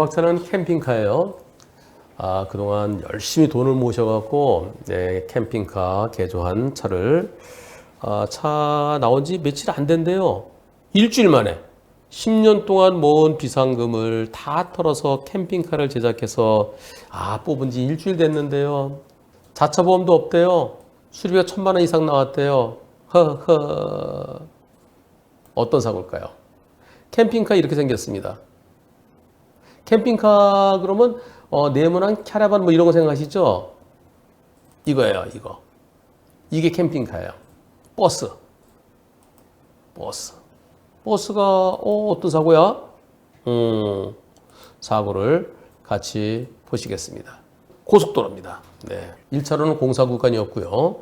불박차는 캠핑카예요. 그동안 열심히 돈을 모셔갖고 캠핑카 개조한 차를 차 나온 지 며칠 안 된대요. 일주일 만에 10년 동안 모은 비상금을 다 털어서 캠핑카를 제작해서 뽑은 지 일주일 됐는데요. 자차 보험도 없대요. 수리비가 1,000만 원 이상 나왔대요. 허허. 어떤 사고일까요? 캠핑카 이렇게 생겼습니다. 캠핑카 그러면 네모난 캐러반 뭐 이런 거 생각하시죠? 이거예요, 이거. 이게 캠핑카예요. 버스가 어떤 사고야? 사고를 같이 보시겠습니다. 고속도로입니다. 네. 1차로는 공사 구간이었고요.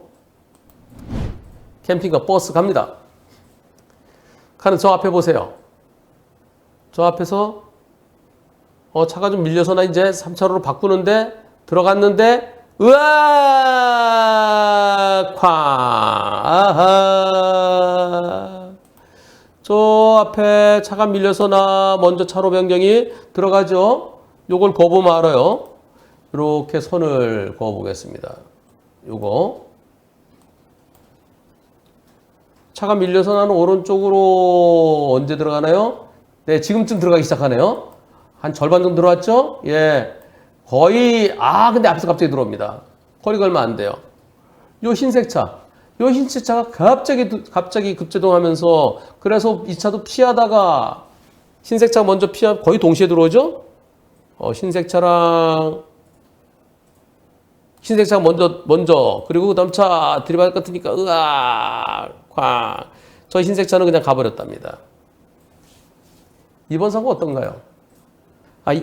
캠핑카 버스 갑니다. 카는 저 앞에 보세요. 저 앞에서 차가 좀 밀려서 나 이제 3차로로 바꾸는데 들어갔는데 으아! 쾅! 아하! 저 앞에 차가 밀려서 나 먼저 차로 변경이 들어가죠. 요걸 거보면 알아요. 이렇게 선을 그어 보겠습니다. 요거 차가 밀려서 나는 오른쪽으로 언제 들어가나요? 네, 지금쯤 들어가기 시작하네요. 한 절반 정도 들어왔죠? 예. 거의, 근데 앞에서 갑자기 들어옵니다. 거리가 얼마 안 돼요. 요 흰색 차가 갑자기 급제동하면서 그래서 이 차도 피하다가 흰색 차가 먼저 거의 동시에 들어오죠? 흰색 차가 먼저 그리고 그 다음 차 들이받을 것 같으니까 쾅. 저 흰색 차는 그냥 가버렸답니다. 이번 사고 어떤가요?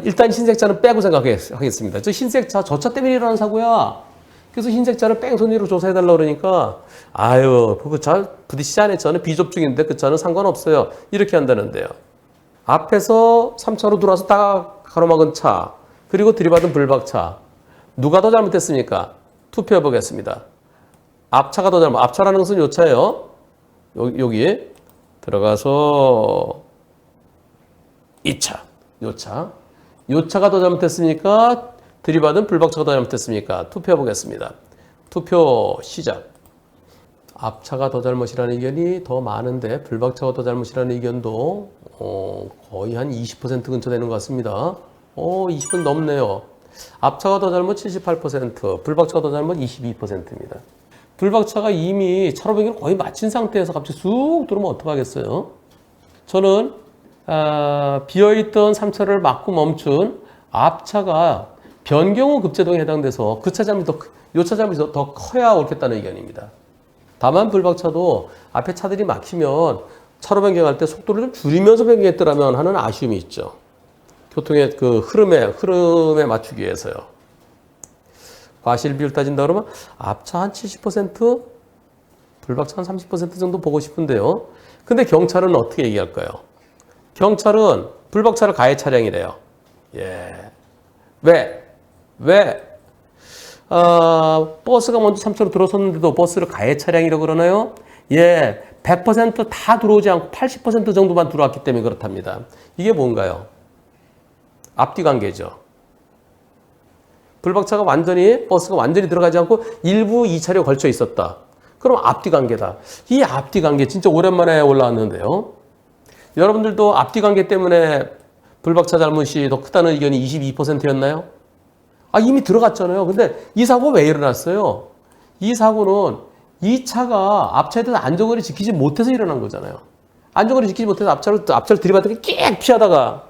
일단 흰색 차는 빼고 생각하겠습니다. 저 흰색 차, 저 차 때문에 일어난 사고야. 그래서 흰색 차를 뺑소니로 조사해달라고 그러니까, 그 차 부딪히지 않은 차는 비접촉인데 그 차는 상관없어요. 이렇게 한다는데요. 앞에서 3차로 들어와서 다 가로막은 차, 그리고 들이받은 불박차. 누가 더 잘못했습니까? 투표해 보겠습니다. 앞차가 더 앞차라는 것은 요 차예요. 여기 들어가서 이 차, 요 차가 더 잘못했습니까? 들이받은 불박차가 더 잘못했습니까? 투표해 보겠습니다. 투표 시작. 앞차가 더 잘못이라는 의견이 더 많은데 불박차가 더 잘못이라는 의견도 거의 한 20% 근처 되는 것 같습니다. 20% 넘네요. 앞차가 더 잘못 78%, 불박차가 더 잘못 22%입니다. 불박차가 이미 차로 변경을 거의 마친 상태에서 갑자기 쑥 들어오면 어떡하겠어요? 저는 비어있던 3차를 막고 멈춘 앞차가 변경 후 급제동에 해당돼서 요 차 잘못이 더 커야 옳겠다는 의견입니다. 다만 불박차도 앞에 차들이 막히면 차로 변경할 때 속도를 좀 줄이면서 변경했더라면 하는 아쉬움이 있죠. 교통의 그 흐름에 맞추기 위해서요. 과실 비율 따진다 그러면 앞차 한 70%, 불박차 한 30% 정도 보고 싶은데요. 근데 경찰은 어떻게 얘기할까요? 경찰은 불박차를 가해 차량이래요. 예. 왜? 버스가 먼저 3차로 들어섰는데도 버스를 가해 차량이라고 그러나요? 예. 100% 다 들어오지 않고 80% 정도만 들어왔기 때문에 그렇답니다. 이게 뭔가요? 앞뒤 관계죠. 불박차가 버스가 완전히 들어가지 않고 일부 2차로에 걸쳐 있었다. 그럼 앞뒤 관계다. 이 앞뒤 관계 진짜 오랜만에 올라왔는데요. 여러분들도 앞뒤 관계 때문에 불박차 잘못이 더 크다는 의견이 22%였나요? 이미 들어갔잖아요. 근데 이 사고 왜 일어났어요? 이 사고는 이 차가 앞차에 대해서 안전거리 지키지 못해서 일어난 거잖아요. 안전거리 지키지 못해서 앞차를 들이받는 게 끽 피하다가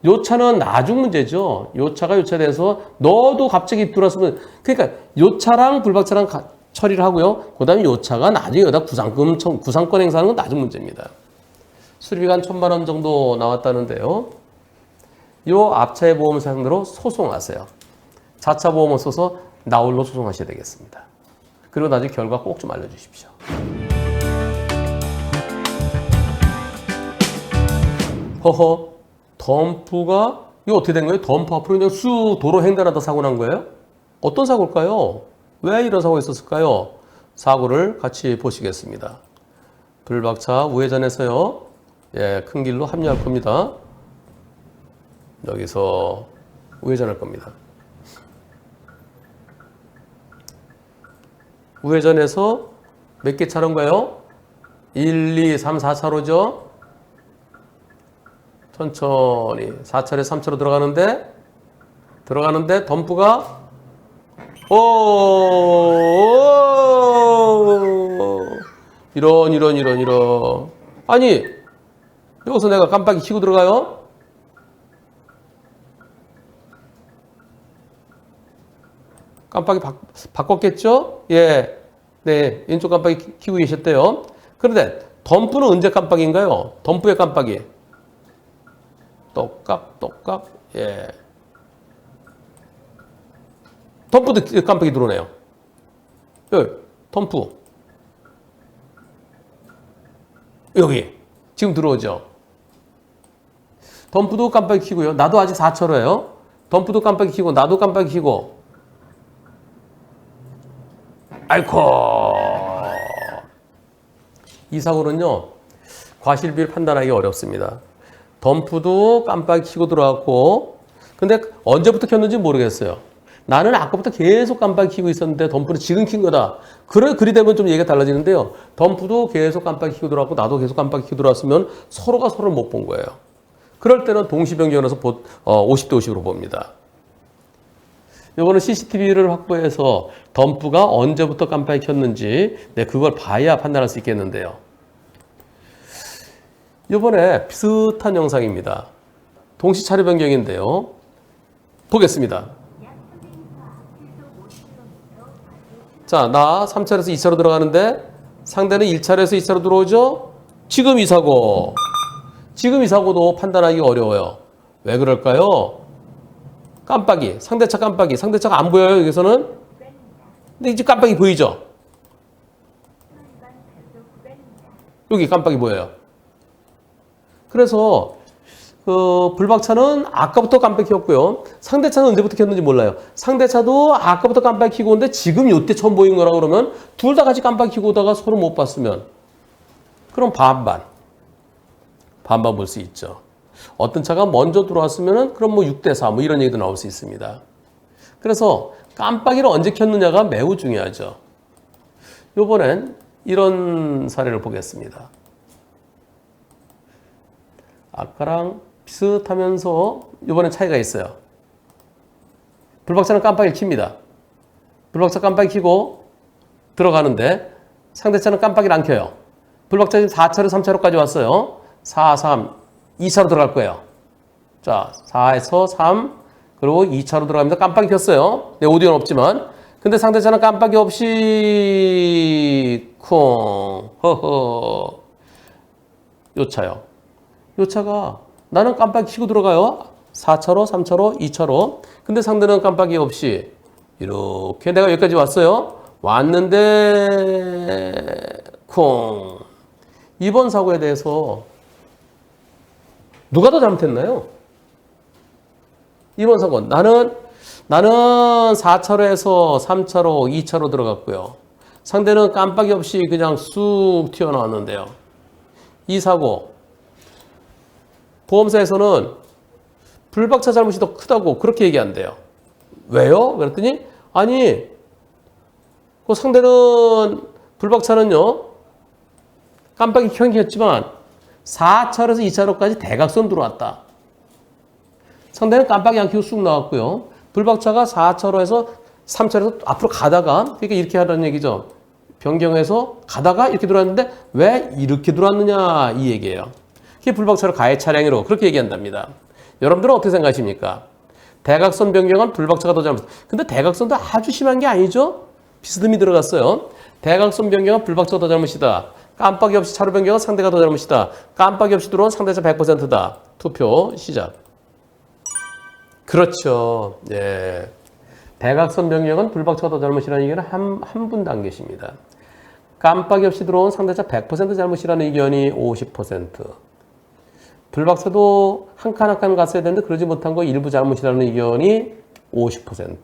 요 차는 나중 문제죠. 요 차가 요 차에 대해서 너도 갑자기 들어왔으면 그러니까 요 차랑 불박차랑 처리를 하고요. 그 다음에 요 차가 나중에 여기다 구상권 행사하는 건 나중 문제입니다. 수리비가 한 1,000만 원 정도 나왔다는데요. 요 앞차의 보험 상대로 소송하세요. 자차 보험을 써서 나홀로 소송하셔야 되겠습니다. 그리고 나중에 결과 꼭 좀 알려주십시오. 덤프가 이거 어떻게 된 거예요? 덤프 앞으로 그냥 쑥 도로 횡단하다 사고 난 거예요? 어떤 사고일까요? 왜 이런 사고가 있었을까요? 사고를 같이 보시겠습니다. 불박차 우회전해서요. 큰 길로 합류할 겁니다. 여기서 우회전할 겁니다. 우회전해서 몇 개 차로인가요? 1, 2, 3, 4차로죠? 천천히 4차례 3차로 들어가는데 덤프가 이런 아니 여기서 내가 깜빡이 켜고 들어가요? 깜빡이 바꿨겠죠? 예. 네, 왼쪽 깜빡이 켜고 계셨대요. 그런데 덤프는 언제 깜빡인가요? 덤프의 깜빡이 똑깍 예. 덤프도 깜빡이 들어오네요. 여기 덤프 여기 지금 들어오죠. 덤프도 깜빡이 켜고요. 나도 아직 4차로예요. 덤프도 깜빡이 켜고 나도 깜빡이 켜고 아이코 이 사고는요 과실비를 판단하기 어렵습니다. 덤프도 깜빡이 켜고 들어왔고 근데 언제부터 켰는지 모르겠어요. 나는 아까부터 계속 깜빡이 켜고 있었는데 덤프는 지금 킨 거다. 그리 되면 좀 얘기가 달라지는데요. 덤프도 계속 깜빡이 켜고 들어왔고 나도 계속 깜빡이 켜고 들어왔으면 서로가 서로를 못 본 거예요. 그럴 때는 동시 변경해서 50대 50으로 봅니다. 이거는 CCTV를 확보해서 덤프가 언제부터 깜빡이 켰는지 그걸 봐야 판단할 수 있겠는데요. 이번에 비슷한 영상입니다. 동시 차로 변경인데요. 보겠습니다. 자, 나 3차로에서 2차로 들어가는데 상대는 1차로에서 2차로 들어오죠? 지금 이 사고도 판단하기 어려워요. 왜 그럴까요? 깜빡이, 상대차가 안 보여요, 여기서는? 근데 이제 깜빡이 보이죠? 여기 깜빡이 보여요. 그래서 불박차는 아까부터 깜빡이 켰고요. 상대차는 언제부터 켰는지 몰라요. 상대차도 아까부터 깜빡이 켜고 오는데 지금 이때 처음 보인 거라 그러면 둘 다 같이 깜빡이 켜고 오다가 서로 못 봤으면 그럼 반반 볼 수 있죠. 어떤 차가 먼저 들어왔으면 그럼 6대 4 이런 얘기도 나올 수 있습니다. 그래서 깜빡이를 언제 켰느냐가 매우 중요하죠. 이번엔 이런 사례를 보겠습니다. 아까랑 비슷하면서 이번엔 차이가 있어요. 불박차는 깜빡이를 킵니다. 불박차 깜빡이 켜고 들어가는데 상대차는 깜빡이를 안 켜요. 불박차 지금 4차로 3차로까지 왔어요. 4, 3, 2차로 들어갈 거예요. 자, 4에서 3 그리고 2차로 들어갑니다. 깜빡이 켰어요. 오디오는 없지만. 근데 상대차는 깜빡이 없이 쿵 허허 요 차요. 요 차가 나는 깜빡이 켜고 들어가요. 4차로, 3차로, 2차로. 근데 상대는 깜빡이 없이 이렇게 내가 여기까지 왔어요. 왔는데 쿵. 이번 사고에 대해서 누가 더 잘못했나요? 이번 사고 나는 4차로에서 3차로, 2차로 들어갔고요. 상대는 깜빡이 없이 그냥 쑥 튀어나왔는데요. 이 사고 보험사에서는 불박차 잘못이 더 크다고 그렇게 얘기한대요. 왜요? 그랬더니 아니 그 상대는 불박차는요 깜빡이 켜기였지만 4차로에서 2차로까지 대각선 들어왔다. 상대는 깜빡이 안 켜고 쑥 나왔고요. 불박차가 4차로에서 3차로에서 앞으로 가다가 그러니까 이렇게 하라는 얘기죠. 변경해서 가다가 이렇게 들어왔는데 왜 이렇게 들어왔느냐 이 얘기예요. 그게 불박차로 가해 차량이라고 그렇게 얘기한답니다. 여러분들은 어떻게 생각하십니까? 대각선 변경은 불박차가 더 잘못. 근데 대각선도 아주 심한 게 아니죠? 비스듬히 들어갔어요. 대각선 변경은 불박차가 더 잘못이다. 깜빡이 없이 차로 변경은 상대가 더 잘못이다. 깜빡이 없이 들어온 상대차 100%다. 투표 시작. 그렇죠. 예. 대각선 변경은 불박차가 더 잘못이라는 의견은 한 분도 안 계십니다. 깜빡이 없이 들어온 상대차 100% 잘못이라는 의견이 50%. 불박차도 한 칸 한 칸 갔어야 되는데 그러지 못한 거 일부 잘못이라는 의견이 50%.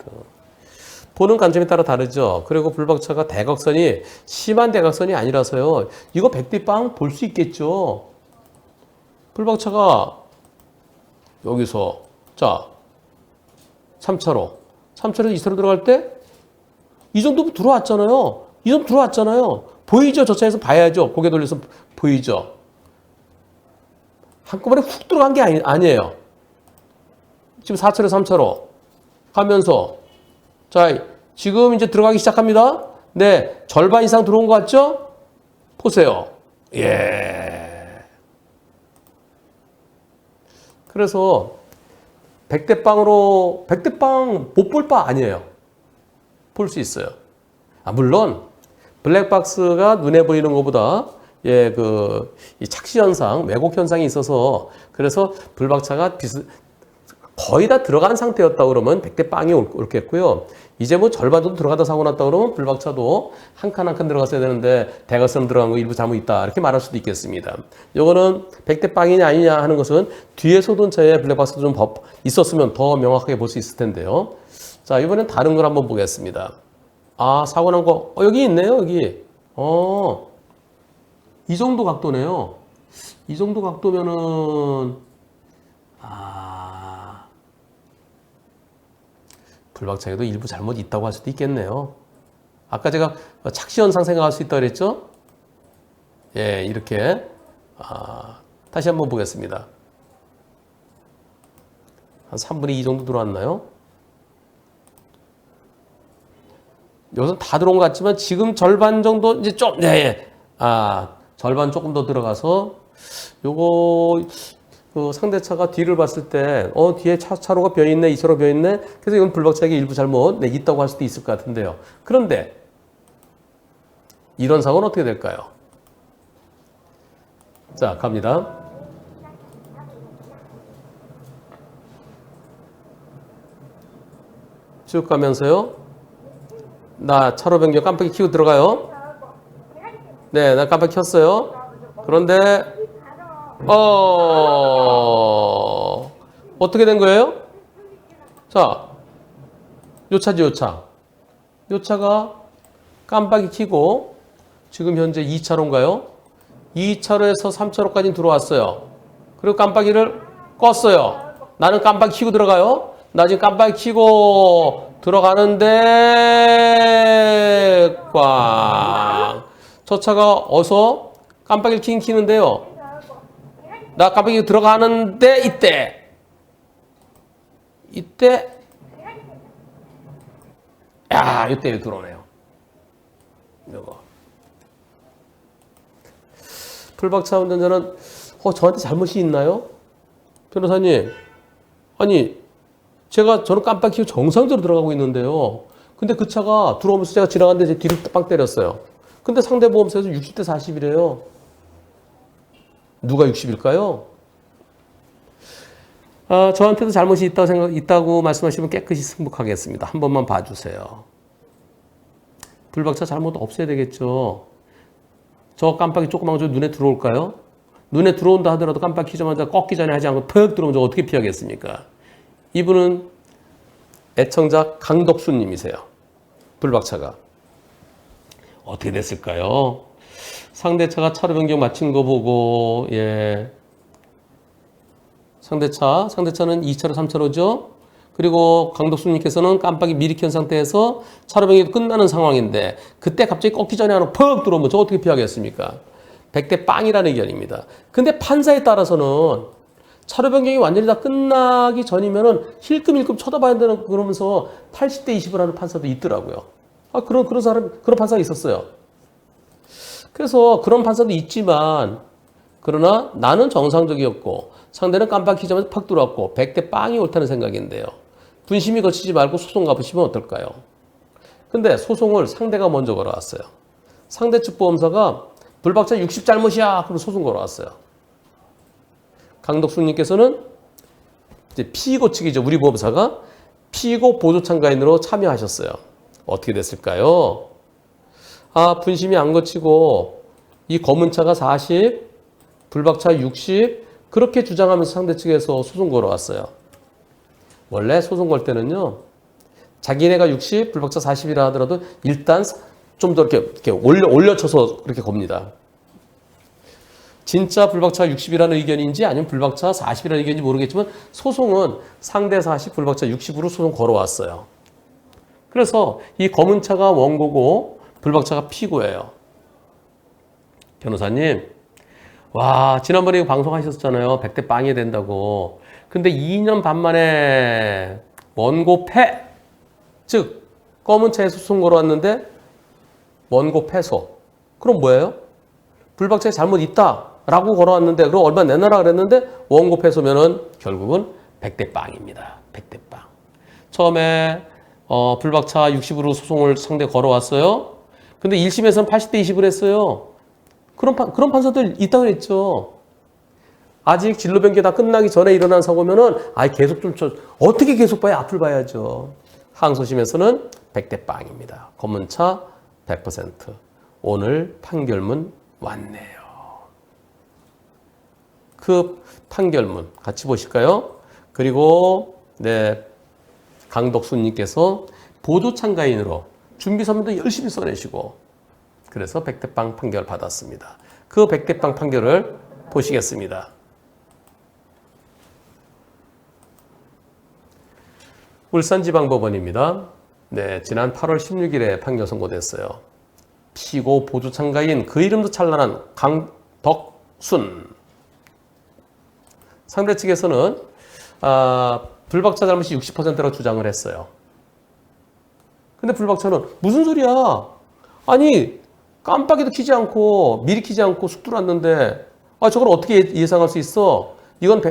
보는 관점에 따라 다르죠. 그리고 불박차가 대각선이 심한 대각선이 아니라서요. 이거 백빛빵 볼 수 있겠죠. 불박차가 여기서 자, 3차로. 3차로에서 2차로 들어갈 때 이 정도 들어왔잖아요. 이 정도 들어왔잖아요. 보이죠? 저 차에서 봐야죠. 고개 돌려서 보이죠? 한꺼번에 훅 들어간 게 아니에요. 지금 4차로, 3차로 가면서 자, 지금 이제 들어가기 시작합니다. 네, 절반 이상 들어온 것 같죠? 보세요. 예. 그래서 100대 100대 못 볼 바 아니에요. 볼 수 있어요. 물론 블랙박스가 눈에 보이는 것보다 이 착시 현상, 왜곡 현상이 있어서 그래서 불박차가 거의 다 들어간 상태였다 그러면 100대 0이 옳겠고요. 이제 뭐 절반 정도 들어가다 사고 났다 그러면 불박차도 한 칸 한 칸 들어갔어야 되는데 대각선 들어간 거 일부 잘못 있다 이렇게 말할 수도 있겠습니다. 요거는 100대 0이냐 아니냐 하는 것은 뒤에 쏟은 차에 블랙박스도 좀 있었으면 더 명확하게 볼 수 있을 텐데요. 자, 이번엔 다른 걸 한번 보겠습니다. 사고 난 거, 여기 있네요, 여기. 이 정도 각도네요. 이 정도 각도면은, 불박차에도 일부 잘못 있다고 할 수도 있겠네요. 아까 제가 착시 현상 생각할 수 있다 그랬죠? 예, 이렇게. 다시 한번 보겠습니다. 한 3분의 2 정도 들어왔나요? 여기서 다 들어온 것 같지만 지금 절반 정도 이제 좀 절반 조금 더 들어가서 요거 그 상대차가 뒤를 봤을 때 뒤에 차로가 비어 있네, 2차로 비어 있네. 그래서 이건 불박차에게 일부 잘못 있다고 할 수도 있을 것 같은데요. 그런데 이런 사고는 어떻게 될까요? 자, 갑니다. 쭉 가면서요. 나 차로 변경 깜빡이 켜고 들어가요. 네, 나 깜빡이 켰어요. 그런데 어떻게 된 거예요? 자, 요 차지, 요 차. 요 차가 깜빡이 켜고 지금 현재 2차로인가요? 2차로에서 3차로까지 들어왔어요. 그리고 깜빡이를 껐어요. 나는 깜빡이 켜고 들어가요. 나 지금 깜빡이 켜고 들어가는데 꽝. 저 차가 어서 깜빡이를 켜긴 켜는데요. 나 깜빡이 들어가는데 이때 이때 들어오네요. 이거. 불박차 운전자는 저한테 잘못이 있나요? 변호사님, 아니 저는 깜빡이 켜고 정상적으로 들어가고 있는데요. 근데 그 차가 들어오면서 제가 지나갔는데 제 뒤를 빵 때렸어요. 근데 상대 보험사에서 60대 40이래요. 누가 60일까요? 저한테도 잘못이 있다고 말씀하시면 깨끗이 승복하겠습니다. 한 번만 봐주세요. 불박차 잘못 없애야 되겠죠. 저 깜빡이 조그만 거 눈에 들어올까요? 눈에 들어온다 하더라도 깜빡이 켜자마자 꺾기 전에 하지 않고 퍽 들어오면 저 어떻게 피하겠습니까? 이분은 애청자 강덕수 님이세요. 불박차가. 어떻게 됐을까요? 상대차가 차로 변경 마친 거 보고, 상대차는 2차로, 3차로죠? 그리고 강덕수님께서는 깜빡이 미리 켠 상태에서 차로 변경이 끝나는 상황인데, 그때 갑자기 꺾기 전에 하나 퍽 들어오면 저 어떻게 피하겠습니까? 100대 0이라는 의견입니다. 근데 판사에 따라서는 차로 변경이 완전히 다 끝나기 전이면은 힐끔힐끔 쳐다봐야 되는 그러면서 80대 20을 하는 판사도 있더라고요. 그런 판사가 있었어요. 그래서 그런 판사도 있지만, 그러나 나는 정상적이었고, 상대는 깜빡이 켜자마자 팍 들어왔고, 100대 0이 옳다는 생각인데요. 분심이 거치지 말고 소송 가보시면 어떨까요? 근데 소송을 상대가 먼저 걸어왔어요. 상대 측 보험사가 불박차 60 잘못이야! 그러고 소송 걸어왔어요. 강덕수님께서는 이제 피고 측이죠. 우리 보험사가 피고 보조참가인으로 참여하셨어요. 어떻게 됐을까요? 분심이 안 거치고 이 검은 차가 40, 불박차 60 그렇게 주장하면서 상대 측에서 소송 걸어왔어요. 원래 소송 걸 때는요. 자기네가 60, 불박차 40이라 하더라도 일단 좀 더 이렇게 올려쳐서 그렇게 겁니다. 진짜 불박차가 60이라는 의견인지 아니면 불박차가 40이라는 의견인지 모르겠지만 소송은 상대 40, 불박차 60으로 소송 걸어왔어요. 그래서 이 검은 차가 원고고 불박차가 피고예요. 변호사님, 와, 지난번에 이거 방송하셨잖아요. 100대 빵이 된다고. 근데 2년 반 만에 원고 패! 즉, 검은 차에 소송 걸어왔는데 원고 패소. 그럼 뭐예요? 불박차에 잘못 있다라고 걸어왔는데 그럼 얼마 내놔라 그랬는데 원고 패소면은 결국은 100대 빵입니다. 100대 빵. 처음에 불박차 60으로 소송을 상대 걸어왔어요. 근데 1심에서는 80대 20을 했어요. 그런 판사들 있다고 그랬죠. 아직 진로 변경 다 끝나기 전에 일어난 사고면은 계속 어떻게 계속 봐야 앞을 봐야죠. 항소심에서는 100대 빵입니다. 검은차 100%. 오늘 판결문 왔네요. 그 판결문 같이 보실까요? 그리고 강덕수님께서 보조 참가인으로 준비 서면도 열심히 써내시고 그래서 100대 빵 판결 받았습니다. 그 100대 빵 판결을 보시겠습니다. 울산지방법원입니다. 지난 8월 16일에 판결 선고됐어요. 피고 보조 참가인 그 이름도 찬란한 강덕순. 상대 측에서는 불박차 잘못이 60%라고 주장을 했어요. 근데 불박차는 무슨 소리야? 아니 깜빡이도 켜지 않고 미리 켜지 않고 쑥 들어왔는데 저걸 어떻게 예상할 수 있어? 이건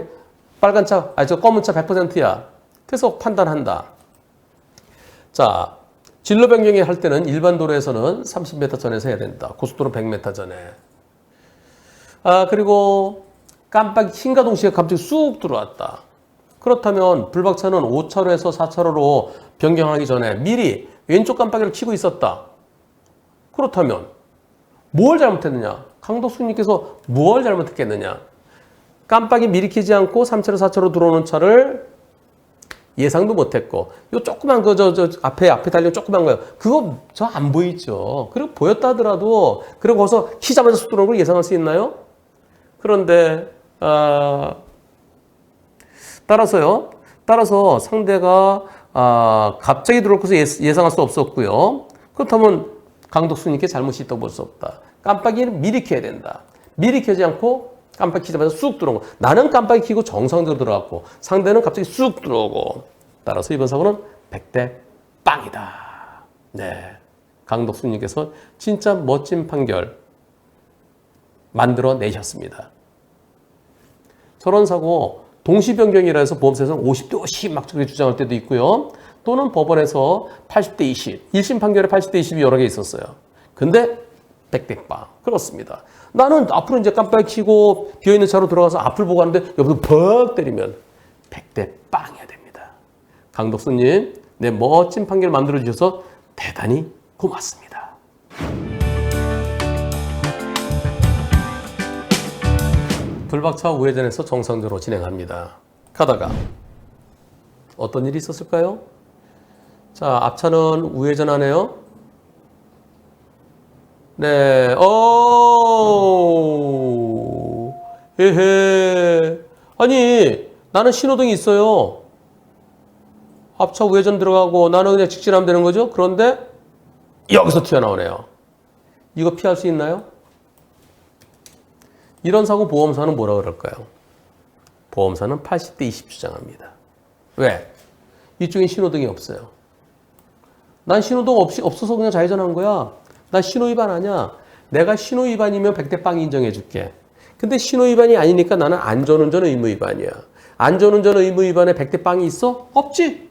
빨간 차, 검은 차 100%야. 그래서 판단한다. 자, 진로 변경이 할 때는 일반 도로에서는 30m 전에서 해야 된다. 고속도로 100m 전에. 그리고 깜빡이 킨과 동시에 갑자기 쑥 들어왔다. 그렇다면 불박차는 5차로에서 4차로로 변경하기 전에 미리 왼쪽 깜빡이를 켜고 있었다. 그렇다면 뭘 잘못했느냐? 강덕수님께서 뭘 잘못했겠느냐? 깜빡이 미리 켜지 않고 3차로, 4차로 들어오는 차를 예상도 못했고, 요 조그만 앞에 달린 조그만 거요. 그거 저 안 보이죠. 그리고 보였다 하더라도, 그리고 거기서 키자마자 쑥 들어오는 걸 예상할 수 있나요? 그런데, 따라서 상대가, 갑자기 들어올 것을 예상할 수 없었고요. 그렇다면 강덕수님께 잘못이 있다고 볼 수 없다. 깜빡이는 미리 켜야 된다. 미리 켜지 않고 깜빡이 켜자마자 쑥 들어오고, 나는 깜빡이 켜고 정상적으로 들어갔고 상대는 갑자기 쑥 들어오고, 따라서 이번 사고는 100대 빵이다. 강덕수님께서 진짜 멋진 판결 만들어내셨습니다. 저런 사고 동시 변경이라 해서 보험사에서는 50대 50 막 주장할 때도 있고요. 또는 법원에서 80대 20, 1심 판결에 80대 20이 여러 개 있었어요. 근데 100대 빵. 그렇습니다. 나는 앞으로 이제 깜빡이 켜고 비어있는 차로 들어가서 앞을 보고 하는데 옆으로 퍽 때리면 100대 빵이야 됩니다. 강덕수님, 멋진 판결 만들어주셔서 대단히 고맙습니다. 불박차 우회전에서 정상적으로 진행합니다. 가다가 어떤 일이 있었을까요? 자, 앞차는 우회전하네요. 아니, 나는 신호등이 있어요. 앞차 우회전 들어가고 나는 그냥 직진하면 되는 거죠? 그런데 여기서 튀어나오네요. 이거 피할 수 있나요? 이런 사고 보험사는 뭐라 그럴까요? 보험사는 80대 20 주장합니다. 왜? 이쪽엔 신호등이 없어요. 난 신호등 없어서 그냥 좌회전한 거야. 나 신호위반 아니야. 내가 신호위반이면 100대 빵 인정해 줄게. 근데 신호위반이 아니니까 나는 안전운전 의무위반이야. 안전운전 의무위반에 100대 빵이 있어? 없지.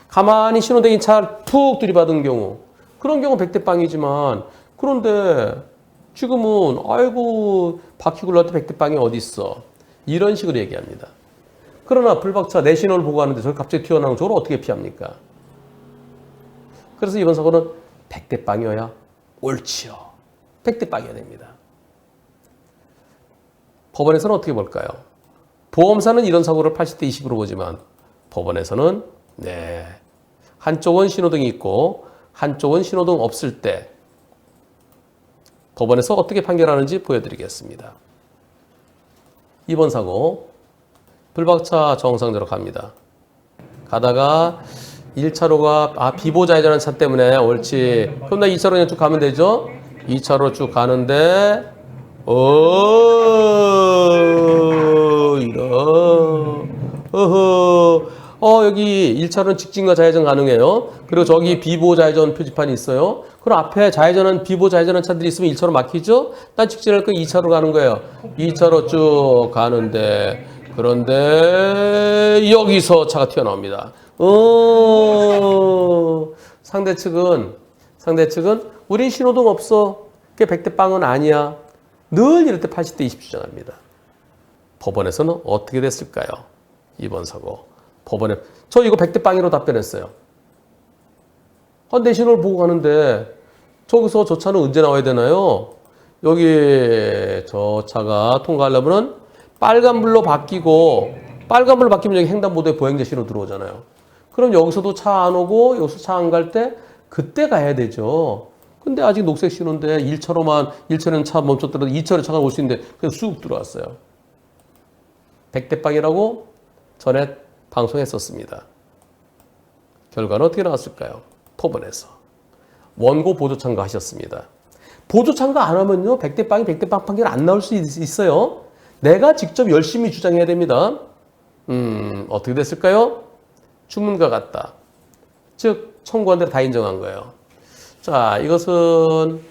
가만히 신호등이 차 푹 들이받은 경우, 그런 경우 100대 빵이지만, 그런데 지금은 아이고 바퀴 굴러갈 때 100대 빵이 어디 있어. 이런 식으로 얘기합니다. 그러나 불박차 내 신호를 보고 하는데 저를 갑자기 튀어나오는 저걸 어떻게 피합니까? 그래서 이번 사고는 100대 빵이어야 옳지요. 100대 빵이어야 됩니다. 법원에서는 어떻게 볼까요? 보험사는 이런 사고를 80대 20으로 보지만 법원에서는 한쪽은 신호등이 있고 한쪽은 신호등 없을 때 법원에서 어떻게 판결하는지 보여드리겠습니다. 2번 사고. 불박차 정상적으로 갑니다. 가다가 1차로가 비보좌회전하는 차 때문에 옳지. 그럼 나 2차로 그냥 쭉 가면 되죠? 2차로 쭉 가는데 이런 여기 1차로는 직진과 좌회전 가능해요. 그리고 저기 비보좌회전 표지판이 있어요. 그럼 앞에 좌회전은 비보좌회전하는 차들이 있으면 1차로 막히죠? 난 직진할 거 2차로 가는 거예요. 2차로 쭉 가는데 그런데 여기서 차가 튀어나옵니다. 상대 측은 우린 신호등 없어. 그게 100대 빵은 아니야. 늘 이럴 때 80대 20 주장합니다. 법원에서는 어떻게 됐을까요? 2번 사고. 법원에 저 이거 100대 빵이로 답변했어요. 내 신호를 보고 가는데 저기서 저 차는 언제 나와야 되나요? 여기 저 차가 통과하려면 빨간불로 바뀌고 빨간불로 바뀌면 여기 횡단보도에 보행자 신호 들어오잖아요. 그럼 여기서도 차 안 오고 여기서 차 안 갈 때 그때 가야 되죠. 근데 아직 녹색 신호인데 1차로는 차 멈췄더라도 2차로 차가 올 수 있는데 그냥 쑥 들어왔어요. 100대 빵이라고 전에 방송했었습니다. 결과는 어떻게 나왔을까요? 법원에서 원고 보조 참가하셨습니다. 보조 참가 안 하면요 100대 빵이 100대 빵 판결 안 나올 수 있어요. 내가 직접 열심히 주장해야 됩니다. 어떻게 됐을까요? 주문과 같다. 즉 청구한 대로 다 인정한 거예요. 자, 이것은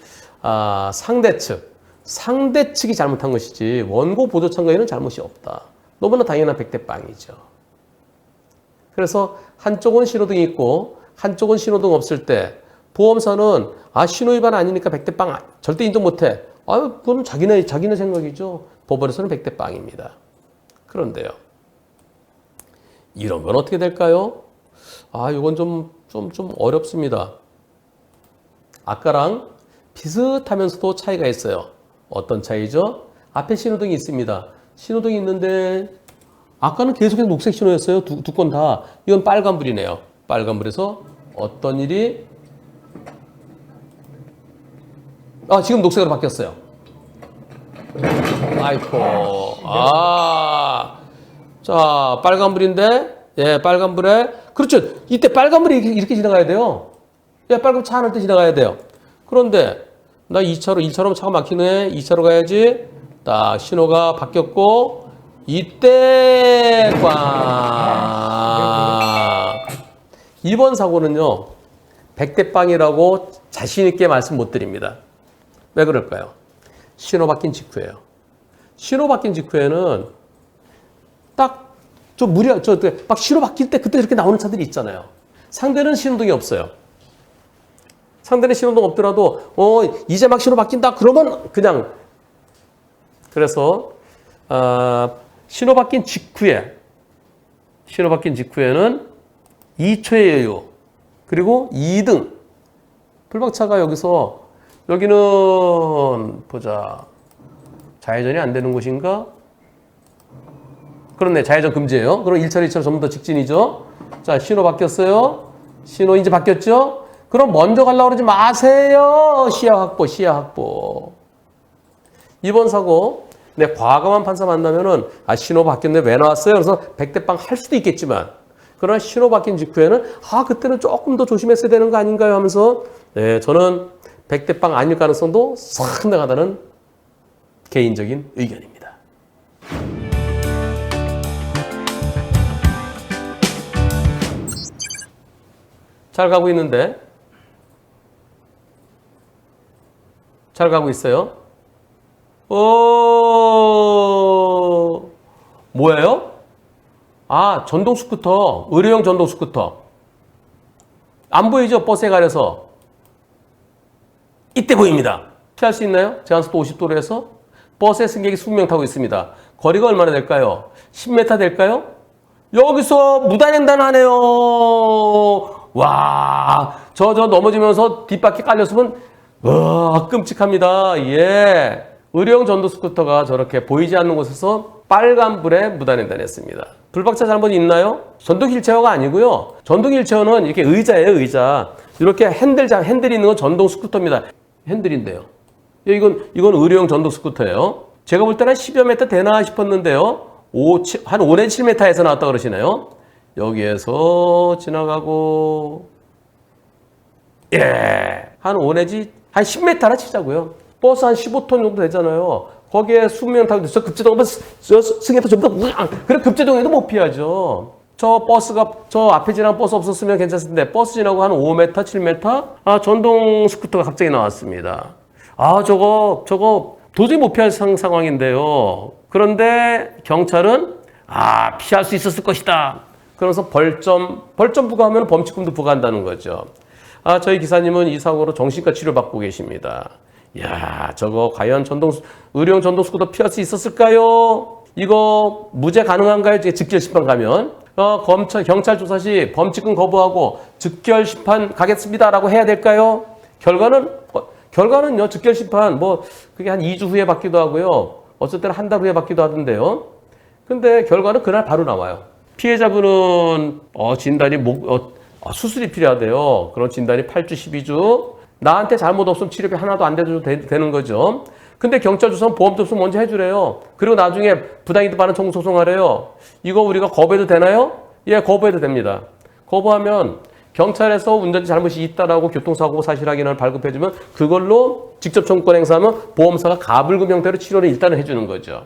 상대 측이 잘못한 것이지 원고 보조 참가에는 잘못이 없다. 너무나 당연한 100대 빵이죠. 그래서 한쪽은 신호등이 있고 한쪽은 신호등 없을 때 보험사는 신호위반 아니니까 100대 빵 절대 인정 못해. 그건 자기네 생각이죠. 법원에서는 100대 빵입니다. 그런데요. 이런 건 어떻게 될까요? 이건 좀 어렵습니다. 아까랑 비슷하면서도 차이가 있어요. 어떤 차이죠? 앞에 신호등이 있습니다. 신호등이 있는데 아까는 계속해서 녹색 신호였어요. 두 건 다. 이건 빨간불이네요. 빨간불에서 어떤 일이 지금 녹색으로 바뀌었어요. 아이고. 자, 빨간불인데 빨간불에 그렇죠. 이때 빨간불이 이렇게 지나가야 돼요. 빨간 차 안 할 때 지나가야 돼요. 그런데 나 1차로 차가 막히네. 2차로 가야지. 딱 신호가 바뀌었고 이때 이번 사고는요. 100대 빵이라고 자신 있게 말씀 못 드립니다. 왜 그럴까요? 신호 바뀐 직후예요. 신호 바뀐 직후에는 딱 막 신호 바뀔 때 그때 이렇게 나오는 차들이 있잖아요. 상대는 신호등이 없어요. 상대는 신호등 없더라도 이제 막 신호 바뀐다 그러면 그냥 그래서 신호 바뀐 직후에는 2초의 여유 그리고 2등 불박차가 여기는 보자 좌회전이 안 되는 곳인가? 그렇네. 좌회전 금지예요. 그럼 1차로 2차로 전부 다 직진이죠. 자, 신호 바뀌었어요. 신호 이제 바뀌었죠? 그럼 먼저 가려고 그러지 마세요. 시야 확보. 이번 사고 과감한 판사 만나면은 신호 바뀌었네. 왜 나왔어요? 그래서 100대 빵 할 수도 있겠지만 그러나 신호 바뀐 직후에는 그때는 조금 더 조심했어야 되는 거 아닌가요? 하면서 저는 100대 빵 아닐 가능성도 상당하다는 개인적인 의견입니다. 잘 가고 있는데 잘 가고 있어요. 뭐예요? 전동 스쿠터, 의료용 전동 스쿠터. 안 보이죠? 버스에 가려서. 이때 보입니다. 피할 수 있나요? 제한속도 50도로에서 버스에 승객이 20명 타고 있습니다. 거리가 얼마나 될까요? 10m 될까요? 여기서 무단횡단하네요. 와, 저 넘어지면서 뒷바퀴 깔렸으면 끔찍합니다. 의료용 전동 스쿠터가 저렇게 보이지 않는 곳에서 빨간불에 무단횡단했습니다. 불박차 잘못 있나요? 전동 휠체어가 아니고요. 전동 휠체어는 이렇게 의자예요, 의자. 이렇게 핸들이 있는 건 전동 스쿠터입니다. 핸들인데요. 이건 의료용 전동 스쿠터예요. 제가 볼 때는 10여 미터 되나 싶었는데요. 한 5, 내지 7m에서 나왔다 그러시네요. 여기에서 지나가고, 한 5 내지 한 10m나 치자고요. 버스 한 15톤 정도 되잖아요. 거기에 20명 타고 있어. 급제동하면 승객도 전부 다 우양! 그래, 급제동에도 못 피하죠. 저 버스가, 저 앞에 지나간 버스 없었으면 괜찮을 텐데, 버스 지나고 한 5m, 7m? 전동 스쿠터가 갑자기 나왔습니다. 저거 도저히 못 피할 상황인데요. 그런데 경찰은, 피할 수 있었을 것이다. 그래서 벌점 부과하면 범칙금도 부과한다는 거죠. 저희 기사님은 이 사고로 정신과 치료받고 계십니다. 이야, 저거 과연 의료용 전동 스쿠터 피할 수 있었을까요? 이거 무죄 가능한가요? 즉결 심판 가면 경찰 조사 시 범칙금 거부하고 즉결 심판 가겠습니다라고 해야 될까요? 결과는요, 즉결 심판 그게 한 2주 후에 받기도 하고요. 어쩔 때는 한 달 후에 받기도 하던데요. 근데 결과는 그날 바로 나와요. 피해자분은 진단이 수술이 필요하대요. 그런 진단이 8주, 12주. 나한테 잘못 없으면 치료비 하나도 안 돼도 되는 거죠. 근데 경찰 조사는 보험 접수 먼저 해주래요. 그리고 나중에 부당이득 반환 청구 소송하래요. 이거 우리가 거부해도 되나요? 예, 거부해도 됩니다. 거부하면 경찰에서 운전자 잘못이 있다라고 교통사고 사실 확인을 발급해주면 그걸로 직접 청구권 행사하면 보험사가 가불금 형태로 치료를 일단은 해주는 거죠.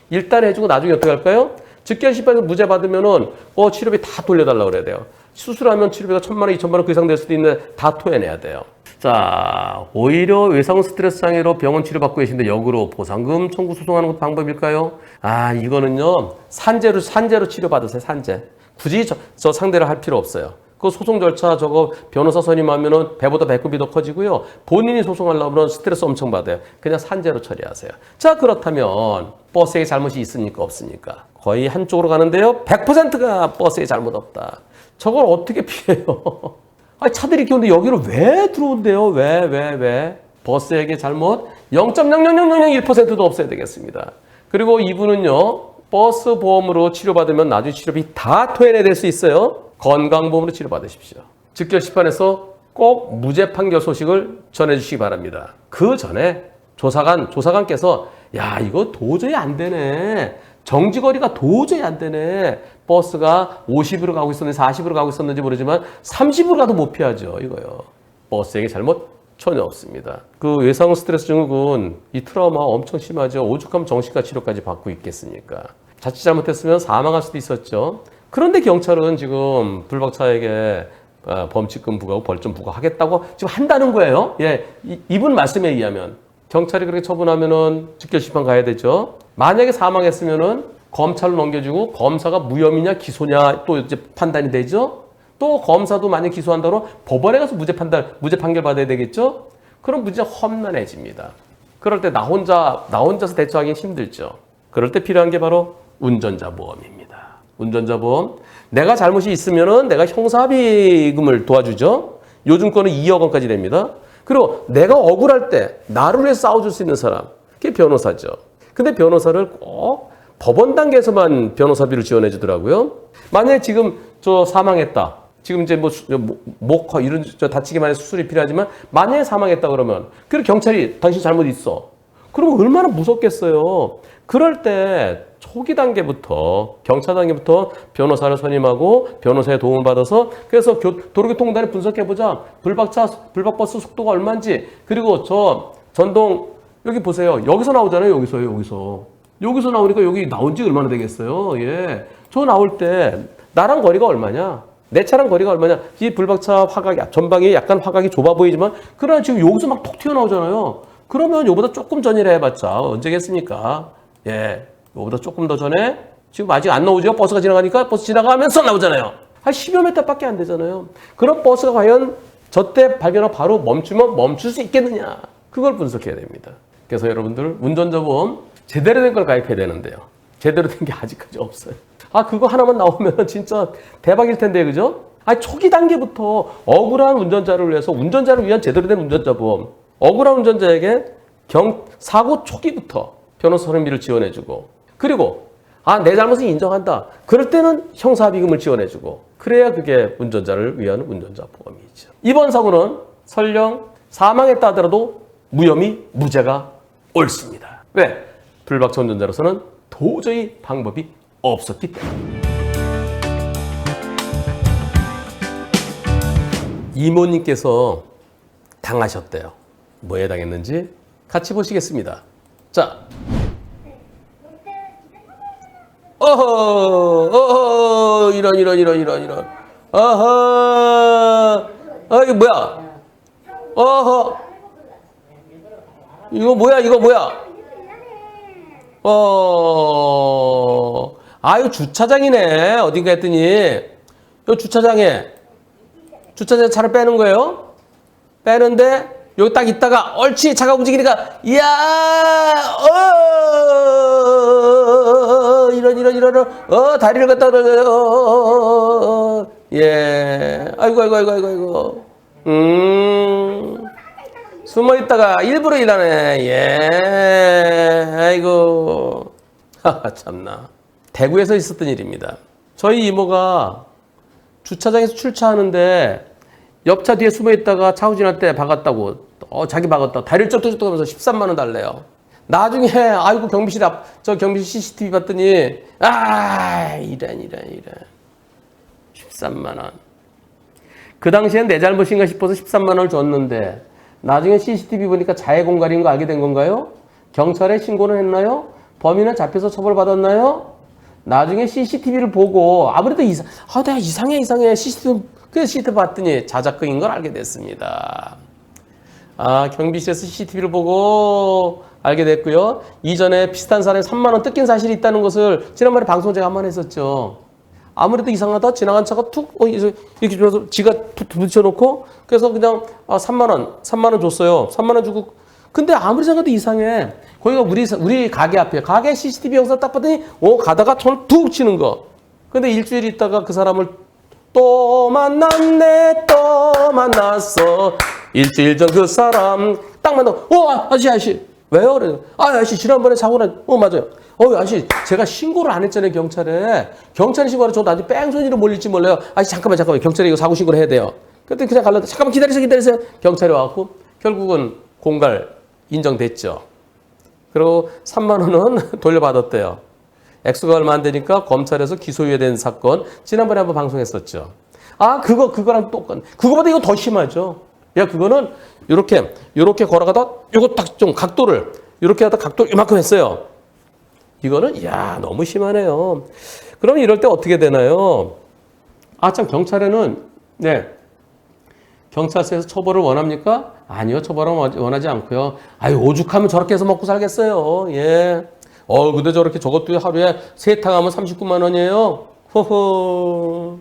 일단 해주고 나중에 어떻게 할까요? 즉결 심판에서 무죄 받으면은 치료비 다 돌려달라고 그래야 돼요. 수술하면 치료비가 1,000만 원, 2,000만 원 그 이상 될 수도 있는데 다 토해내야 돼요. 자, 오히려 외상 스트레스 장애로 병원 치료받고 계신데 역으로 보상금 청구 소송하는 것도 방법일까요? 이거는요, 산재로 치료받으세요, 산재. 굳이 저 상대를 할 필요 없어요. 그 소송 절차 저거 변호사 선임하면은 배보다 배꼽이 더 커지고요. 본인이 소송하려고 하면 스트레스 엄청 받아요. 그냥 산재로 처리하세요. 자, 그렇다면 버스에 잘못이 있습니까? 없습니까? 거의 한쪽으로 가는데요. 100%가 버스에 잘못 없다. 저걸 어떻게 피해요? 차들이 이렇게 오는데 여기로 왜 들어온대요? 왜? 버스에게 잘못 0.00001%도 없어야 되겠습니다. 그리고 이분은요, 버스 보험으로 치료받으면 나중에 치료비 다 토해내야 될 수 있어요. 건강보험으로 치료받으십시오. 즉결 심판에서 꼭 무죄 판결 소식을 전해주시기 바랍니다. 그 전에 조사관께서 이거 도저히 안 되네. 정지거리가 도저히 안 되네. 버스가 50으로 가고 있었는지 40으로 가고 있었는지 모르지만 30으로 가도 못 피하죠. 이거요. 버스에게 잘못 전혀 없습니다. 그 외상 스트레스 증후군 이 트라우마 엄청 심하죠. 오죽하면 정신과 치료까지 받고 있겠습니까? 자칫 잘못했으면 사망할 수도 있었죠. 그런데 경찰은 지금 불박차에게 범칙금 부과하고 벌점 부과하겠다고 지금 한다는 거예요. 예, 이분 말씀에 의하면 경찰이 그렇게 처분하면은 즉결 심판 가야 되죠. 만약에 사망했으면은 검찰로 넘겨주고 검사가 무혐의냐 기소냐 또 이제 판단이 되죠. 또 검사도 만약 기소한다고 법원에 가서 무죄 판결 받아야 되겠죠. 그럼 문제 험난해집니다. 그럴 때 나 혼자서 대처하기 힘들죠. 그럴 때 필요한 게 바로 운전자 보험입니다. 운전자 보험. 내가 잘못이 있으면은 내가 형사합의금을 도와주죠. 요즘 거는 2억 원까지 됩니다. 그리고 내가 억울할 때 나를 위해 싸워줄 수 있는 사람, 그게 변호사죠. 근데 변호사를 꼭 법원 단계에서만 변호사비를 지원해 주더라고요. 만약에 지금 사망했다. 지금 이제 목 이런 다치기만 해서 수술이 필요하지만 만약에 사망했다 그러면 그리고 경찰이 당신 잘못 있어. 그러면 얼마나 무섭겠어요. 그럴 때 초기 단계부터 경찰 단계부터 변호사를 선임하고 변호사의 도움을 받아서 그래서 도로교통단에 분석해보자. 불박버스 속도가 얼마인지 그리고 전동 여기 보세요. 여기서 나오잖아요. 여기서 나오니까 여기 나온 지 얼마나 되겠어요. 예, 저 나올 때 나랑 거리가 얼마냐? 내 차랑 거리가 얼마냐? 이 불박차 전방이 약간 화각이 좁아 보이지만 그러나 지금 여기서 막 톡 튀어나오잖아요. 그러면 이거보다 조금 전이라 해봤자 언제겠습니까? 예, 이거보다 조금 더 전에 지금 아직 안 나오죠? 버스가 지나가니까 버스 지나가면서 나오잖아요. 한 10여 미터밖에 안 되잖아요. 그럼 버스가 과연 저때 발견하고 바로 멈추면 멈출 수 있겠느냐? 그걸 분석해야 됩니다. 그래서 여러분들 운전자 보험 제대로 된 걸 가입해야 되는데요. 제대로 된 게 아직까지 없어요. 그거 하나만 나오면 진짜 대박일 텐데, 그죠? 초기 단계부터 억울한 운전자를 위해서 운전자를 위한 제대로 된 운전자 보험. 억울한 운전자에게 사고 초기부터 변호사 선임비를 지원해주고 그리고 내 잘못을 인정한다. 그럴 때는 형사합의금을 지원해주고 그래야 그게 운전자를 위한 운전자 보험이죠. 이번 사고는 설령 사망했다 하더라도 무혐의, 무죄가 옳습니다. 왜? 불박차 운전자로서는 도저히 방법이 없었기 때문에. 이모님께서 당하셨대요. 뭐에 당했는지 같이 보시겠습니다. 자, 이런. 어허, 이거 뭐야? 어허, 이거 뭐야? 이거 주차장이네. 어딘가 했더니, 요 주차장에 차를 빼는 거예요. 빼는데, 여기 딱 있다가, 옳지, 차가 움직이니까, 이야, 이런, 다리를 갖다, 예, 아이고. 숨어 있다가 일부러 일하네, 예, 아이고. 참나. 대구에서 있었던 일입니다. 저희 이모가 주차장에서 출차하는데, 옆차 뒤에 숨어 있다가 차 후진할 때 박았다고, 자기 박았다. 다리를 쩍쩍 하면서 13만 원 달래요. 나중에, 아이고, 경비실 CCTV 봤더니, 이런. 13만 원. 그 당시엔 내 잘못인가 싶어서 13만 원을 줬는데, 나중에 CCTV 보니까 자해 공갈인 거 알게 된 건가요? 경찰에 신고는 했나요? 범인은 잡혀서 처벌받았나요? 나중에 CCTV를 보고, 아무래도 내가 이상해. CCTV 봤더니 자작극인 걸 알게 됐습니다. 경비실에서 CCTV를 보고 알게 됐고요. 이전에 비슷한 사람이 3만 원 뜯긴 사실이 있다는 것을 지난번에 방송 제가 한번 했었죠. 아무래도 이상하다. 지나간 차가 툭 이렇게 주면서 지가 붙여놓고 그래서 그냥 3만 원 줬어요. 3만 원 주고 근데 아무리 생각해도 이상해. 거기가 우리 가게 앞이에요. 가게 CCTV 영상 딱 봤더니 가다가 손을 툭 치는 거. 근데 일주일 있다가 그 사람을 또 만났어. 일주일 전 그 사람 딱 만나고 아저씨 왜요? 그래. 아저씨 지난번에 사고 맞아요. 아저씨 제가 신고를 안 했잖아요. 경찰에 신고하러 저 나중에 뺑소니로 몰릴지 몰라요. 아저씨 잠깐만 경찰에 이거 사고 신고를 해야 돼요. 그때 그냥 갈라도 잠깐만 기다리세요. 경찰이 와갖고 결국은 공갈 인정됐죠. 그리고 3만 원은 돌려받았대요. 액수가 얼마 안 되니까 검찰에서 기소유예된 사건 지난번에 한번 방송했었죠. 그거랑 똑같네. 그거보다 이거 더 심하죠. 그거는 요렇게 걸어가다 요거 딱 좀 각도를 요렇게 하다 각도 이만큼 했어요. 이거는 너무 심하네요. 그럼 이럴 때 어떻게 되나요? 참 경찰에는 경찰서에서 처벌을 원합니까? 아니요, 처벌은 원하지 않고요. 오죽하면 저렇게 해서 먹고 살겠어요. 예. 근데 저것도 하루에 3탕 하면 39만 원이에요. 호호.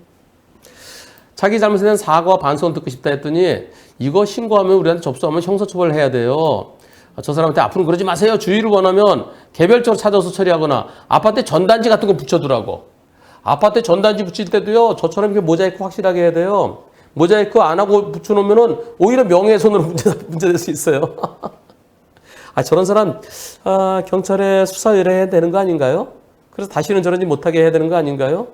자기 잘못에 대한 사과와 반성을 듣고 싶다 했더니 이거 신고하면 우리한테 접수하면 형사처벌을 해야 돼요. 저 사람한테 앞으로 그러지 마세요. 주의를 원하면 개별적으로 찾아서 처리하거나 아파트에 전단지 같은 거 붙여두라고. 아파트에 전단지 붙일 때도요. 저처럼 이렇게 모자이크 확실하게 해야 돼요. 모자이크 안 하고 붙여놓으면 오히려 명예훼손으로 문제될 수 있어요. 저런 사람 경찰에 수사 의뢰해야 되는 거 아닌가요? 그래서 다시는 저러지 못하게 해야 되는 거 아닌가요?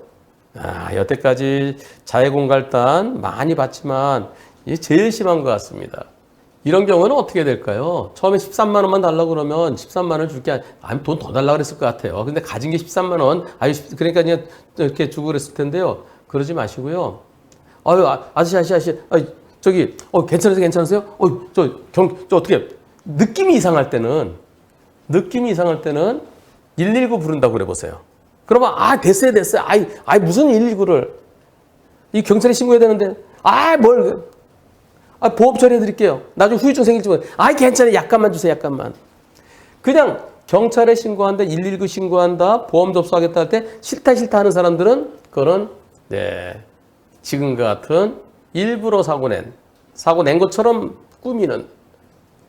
여태까지 자해공갈단 많이 봤지만 이게 제일 심한 것 같습니다. 이런 경우는 어떻게 될까요? 처음에 13만 원만 달라고 그러면 13만 원 줄게 돈 더 달라고 그랬을 것 같아요. 근데 가진 게 13만 원. 그러니까 그냥 이렇게 주고 그랬을 텐데요. 그러지 마시고요. 아저씨. 괜찮으세요? 저 어떻게 느낌이 이상할 때는 119 부른다고 그래 보세요. 그러면 됐어요. 무슨 119를 이 경찰에 신고해야 되는데 보험 처리해 드릴게요. 나중에 후유증 생길지 모르겠어요. 괜찮아요. 약간만 주세요. 약간만. 그냥 경찰에 신고한다, 119 신고한다, 보험 접수하겠다 할 때 싫다 하는 사람들은 그거는 지금과 같은 일부러 사고 낸 것처럼 꾸미는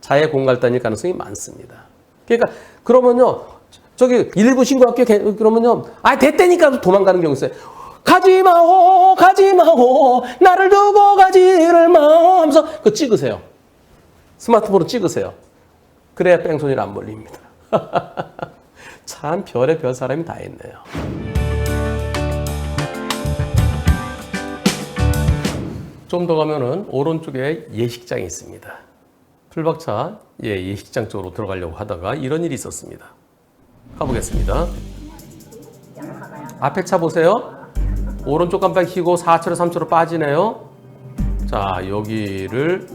자해 공갈단일 가능성이 많습니다. 그러니까 그러면요. 119 신고할게요. 그러면요. 됐다니까 도망가는 경우 있어요. 가지 마오 나를 두고 가지를 마 하면서 그거 찍으세요. 스마트폰으로 찍으세요. 그래야 뺑소니를 안 몰립니다. 참 별의 별 사람이 다 있네요. 좀 더 가면은 오른쪽에 예식장이 있습니다. 풀박차 예식장 쪽으로 들어가려고 하다가 이런 일이 있었습니다. 가보겠습니다. 앞에 차 보세요. 오른쪽 깜빡이 켜고 4차로 3차로 빠지네요. 자, 여기를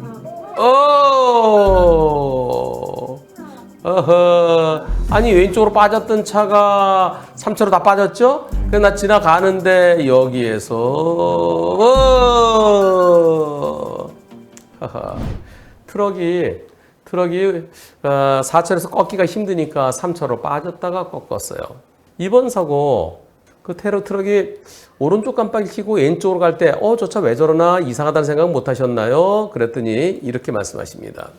어허. 아니, 왼쪽으로 빠졌던 차가 3차로 다 빠졌죠? 그래서 나 지나가는데 여기에서 하하. 트럭이 4차로에서 꺾기가 힘드니까 3차로 빠졌다가 꺾었어요. 이번 사고 그 테러 트럭이 오른쪽 깜빡이 켜고 왼쪽으로 갈 때 저 차 왜 저러나 이상하다는 생각 못 하셨나요? 그랬더니 이렇게 말씀하십니다.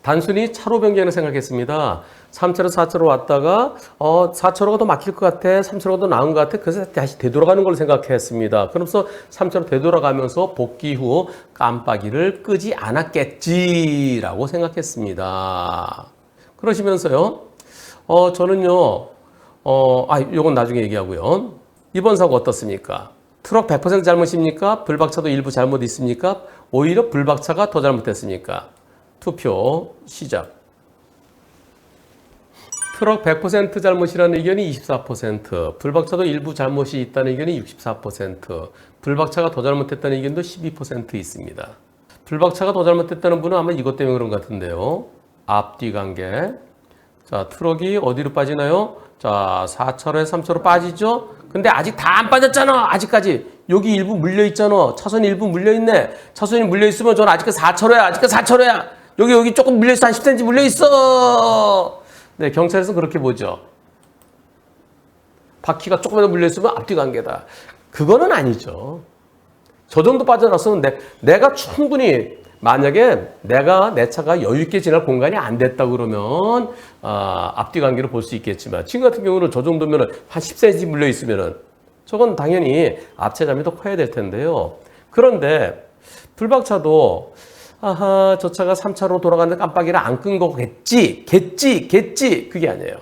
단순히 차로 변경을 생각했습니다. 3차로 4차로 왔다가 4차로가 더 막힐 것 같아. 3차로가 더 나은 것 같아. 그래서 다시 되돌아가는 걸 생각했습니다. 그러면서 3차로 되돌아가면서 복귀 후 깜빡이를 끄지 않았겠지라고 생각했습니다. 그러시면서요. 저는요. 요건 나중에 얘기하고요. 이번 사고 어떻습니까? 트럭 100% 잘못입니까? 불박차도 일부 잘못 있습니까? 오히려 불박차가 더 잘못됐습니까? 투표 시작. 트럭 100% 잘못이라는 의견이 24%, 불박차도 일부 잘못이 있다는 의견이 64%, 불박차가 더 잘못했다는 의견도 12% 있습니다. 불박차가 더 잘못했다는 분은 아마 이것 때문에 그런 것 같은데요. 앞뒤 관계. 자, 트럭이 어디로 빠지나요? 자, 4차로에 3차로 빠지죠? 근데 아직 다 안 빠졌잖아. 아직까지. 여기 일부 물려있잖아. 차선이 일부 물려있네. 차선이 물려있으면 저는 아직까지 4차로야. 아직까지 4차로야. 여기 조금 물려있어. 한 10cm 물려있어. 네, 경찰에서 그렇게 보죠. 바퀴가 조금이라도 물려있으면 앞뒤 관계다. 그거는 아니죠. 저 정도 빠져나왔으면 내가 충분히 만약에 내 차가 여유있게 지날 공간이 안 됐다 그러면 앞뒤 관계를 볼 수 있겠지만 지금 같은 경우는 저 정도면 한 10cm 물려있으면 저건 당연히 앞차감이 더 커야 될 텐데요. 그런데 불박차도 저 차가 3차로 돌아가는데 깜빡이를 안 끈 거겠지 그게 아니에요.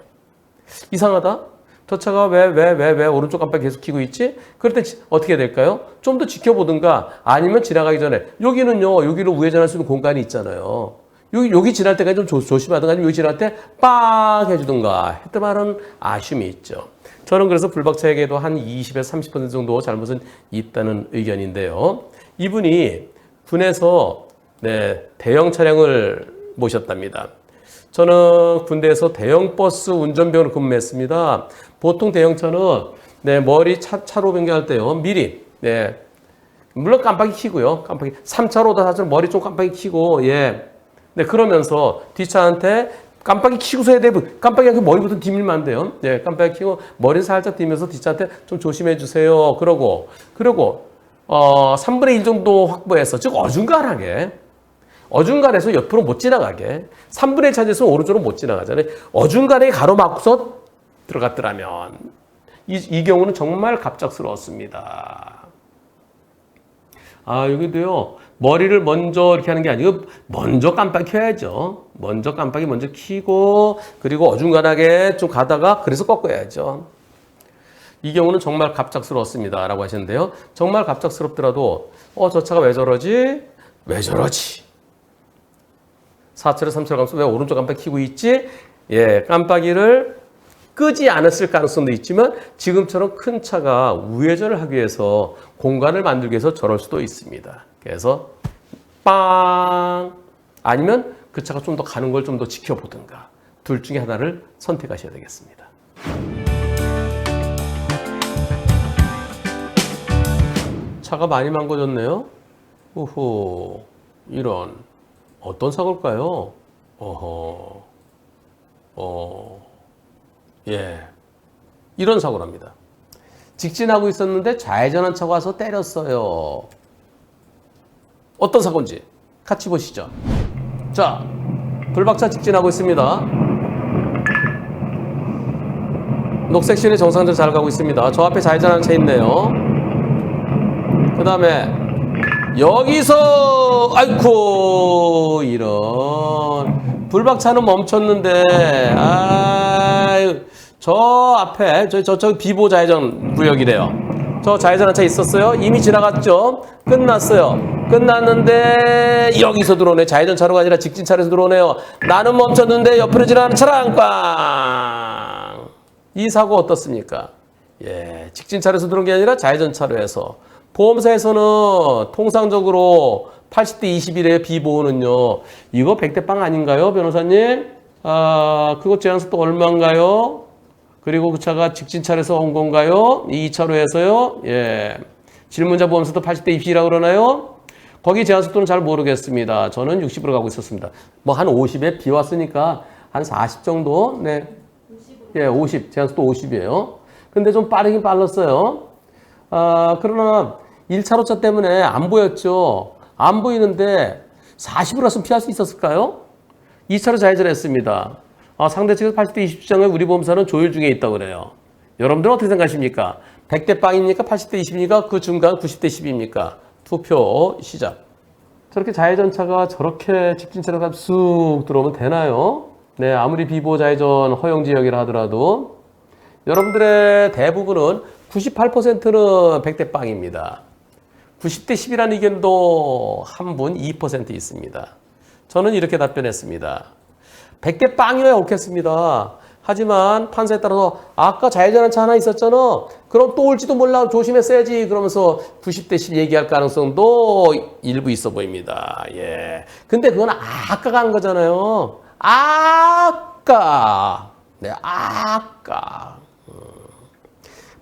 이상하다. 저 차가 왜 오른쪽 깜빡이 계속 켜고 있지? 그럴 때 어떻게 될까요? 좀 더 지켜보든가 아니면 지나가기 전에 여기로 우회전할 수 있는 공간이 있잖아요. 여기 지날 때까지 좀 조심하든가 아니면 여기 지날 때 빵 해주든가 했던 말은 아쉬움이 있죠. 저는 그래서 불박차에게도 한 20에서 30% 정도 잘못은 있다는 의견인데요. 이분이 군에서 대형 차량을 모셨답니다. 저는 군대에서 대형 버스 운전병으로 근무했습니다. 보통 대형차는 머리 차로 변경할 때요. 미리 물론 깜빡이 켜고요. 3차로다 4차로 머리 좀 깜빡이 켜고 그러면서 뒷차한테 깜빡이 켜고서 해야 돼. 깜빡이 켜고 머리부터 디밀면 안 돼요. 깜빡이 켜고 머리 살짝 디면서 뒷차한테 좀 조심해 주세요. 그리고 3분의 1 정도 확보해서 즉 어중간해서 옆으로 못 지나가게 3분의 1 차지해서 오른쪽으로 못 지나가잖아요. 어중간에 가로막고서 들어갔더라면 이 경우는 정말 갑작스러웠습니다. 여기도요. 머리를 먼저 이렇게 하는 게 아니고 먼저 깜빡이 켜야죠. 먼저 깜빡이 먼저 켜고 그리고 어중간하게 좀 가다가 그래서 꺾어야죠. 이 경우는 정말 갑작스러웠습니다. 라고 하셨는데요. 정말 갑작스럽더라도 저 차가 왜 저러지? 4차로 3차로 가면서 왜 오른쪽 깜빡이 켜고 있지? 깜빡이를 끄지 않았을 가능성도 있지만 지금처럼 큰 차가 우회전을 하기 위해서 공간을 만들기 위해서 저럴 수도 있습니다. 그래서 빵! 아니면 그 차가 좀 더 가는 걸 좀 더 지켜보든가 둘 중에 하나를 선택하셔야 되겠습니다. 차가 많이 망가졌네요. 우후, 이런 어떤 사고일까요? 이런 사고랍니다. 직진하고 있었는데 좌회전한 차가 와서 때렸어요. 어떤 사고인지 같이 보시죠. 자, 불박차 직진하고 있습니다. 녹색 신의 정상적으로 잘 가고 있습니다. 저 앞에 좌회전하는 차 있네요. 그 다음에 여기서 아이쿠 이런 불박차는 멈췄는데 저 앞에 저 비보 좌회전 구역이래요. 저 좌회전한 차 있었어요. 이미 지나갔죠. 끝났는데 여기서 들어오네. 좌회전 차로가 아니라 직진 차로에서 들어오네요. 나는 멈췄는데 옆으로 지나가는 차량 빵. 이 사고 어떻습니까? 예, 직진 차로에서 들어온 게 아니라 좌회전 차로에서. 보험사에서는 통상적으로 80대 21의 비보호는요. 이거 100대 빵 아닌가요, 변호사님? 아, 그거 제한속도 얼마인가요? 그리고 그 차가 직진 차로에서 온 건가요? 이 2차로에서요? 예. 질문자 보험사도 80대 20이라고 그러나요? 거기 제한속도는 잘 모르겠습니다. 저는 60으로 가고 있었습니다. 뭐 한 50에 비 왔으니까 한 40 정도? 네. 예, 50. 제한속도 50이에요. 근데 좀 빠르긴 빨랐어요. 아, 그러나 1차로차 때문에 안 보였죠. 안 보이는데 40으로 왔으면 피할 수 있었을까요? 2차로 좌회전했습니다. 아, 상대 측에서 80대 20 주장을 우리 보험사는 조율 중에 있다고 그래요. 여러분들은 어떻게 생각하십니까? 100대 빵입니까? 80대 20입니까? 그 중간 90대 10입니까? 투표 시작. 저렇게 좌회전차가 저렇게 직진차로가 쑥 들어오면 되나요? 네, 아무리 비보호 좌회전 허용 지역이라 하더라도 여러분들의 대부분은 98%는 100대 빵입니다. 90대 10이라는 의견도 한 분 2% 있습니다. 저는 이렇게 답변했습니다. 100대 빵이어야 옳겠습니다. 하지만 판사에 따라서 아까 좌회전한 차 하나 있었잖아. 그럼 또 올지도 몰라 조심했어야지. 그러면서 90대 10 얘기할 가능성도 일부 있어 보입니다. 예. 근데 그건 아까가 한 거잖아요. 아까. 네, 아까.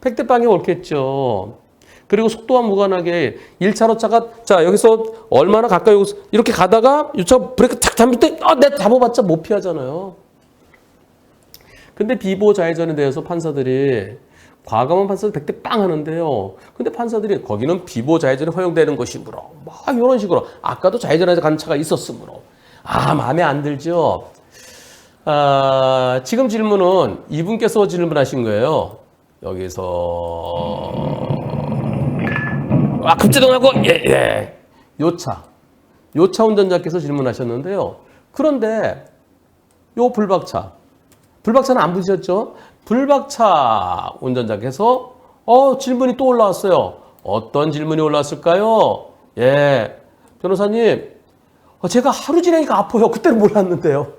100대 빵이 옳겠죠. 그리고 속도와 무관하게 1차로 차가 자 여기서 얼마나 가까이 오고 이렇게 가다가 이 차 브레이크 탁 잡을 때 내가 잡아봤자 못 피하잖아요. 근데 비보호 좌회전에 대해서 판사들이 과감한 판사들 100대 빵 하는데요. 근데 판사들이 거기는 비보호 좌회전이 허용되는 것이므로 막 이런 식으로 아까도 좌회전해서 간 차가 있었으므로 마음에 안 들죠. 아, 지금 질문은 이분께서 질문하신 거예요. 여기서 급제동하고 요 차 운전자께서 질문하셨는데요. 그런데 요 불박차는 안 부딪혔죠? 불박차 운전자께서 질문이 또 올라왔어요. 어떤 질문이 올라왔을까요? 예, 변호사님, 제가 하루 지나니까 아파요. 그때는 몰랐는데요.